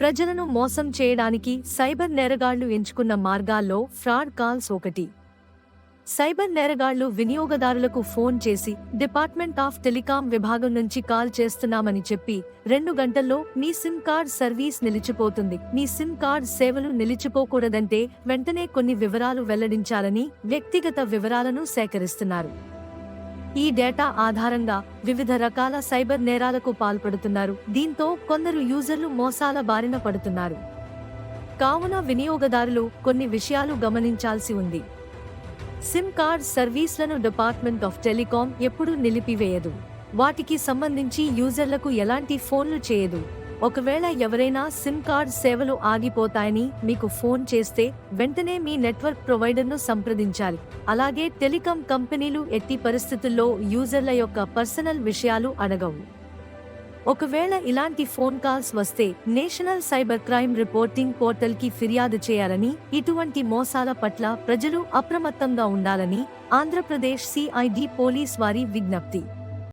ప్రజలను మోసం చేయడానికి సైబర్ నేరగాళ్లు ఎంచుకున్న మార్గాల్లో ఫ్రాడ్ కాల్స్ ఒకటి. సైబర్ నేరగాళ్లు వినియోగదారులకు ఫోన్ చేసి డిపార్ట్మెంట్ ఆఫ్ టెలికాం విభాగం నుంచి కాల్ చేస్తున్నామని చెప్పి 2 గంటల్లో మీ సిమ్ కార్డ్ సర్వీస్ నిలిచిపోతుంది, మీ సిమ్ కార్డ్ సేవలు నిలిచిపోకూడదంటే వెంటనే కొన్ని వివరాలు వెల్లడించాలని వ్యక్తిగత వివరాలను సేకరిస్తున్నారు. ఈ డేటా ఆధారంగా వివిధ రకాల సైబర్ నేరాలకు పాల్పడుతున్నారు. దీంతో కొందరు యూజర్లు మోసాల బారిన పడుతున్నారు. కావున వినియోగదారులు కొన్ని విషయాలు గమనించాల్సి ఉంది. సిమ్ కార్డ్ సర్వీస్లను డిపార్ట్మెంట్ ఆఫ్ టెలికాం ఎప్పుడూ నిలిపివేయదు. వాటికి సంబంధించి యూజర్లకు ఎలాంటి ఫోన్లు చేయదు. ఒకవేళ ఎవరైనా సిమ్ కార్డ్ సేవలు ఆగిపోతాయని మీకు ఫోన్ చేస్తే వెంటనే మీ నెట్వర్క్ ప్రొవైడర్ను సంప్రదించాలి. అలాగే టెలికాం కంపెనీలు ఎట్టి పరిస్థితుల్లో యూజర్ల యొక్క పర్సనల్ విషయాలు అడగవు. ఒకవేళ ఇలాంటి ఫోన్ కాల్స్ వస్తే నేషనల్ సైబర్ క్రైమ్ రిపోర్టింగ్ పోర్టల్కి ఫిర్యాదు చేయాలని, ఇటువంటి మోసాల పట్ల ప్రజలు అప్రమత్తంగా ఉండాలని ఆంధ్రప్రదేశ్ సిఐడి పోలీస్ వారి విజ్ఞప్తి.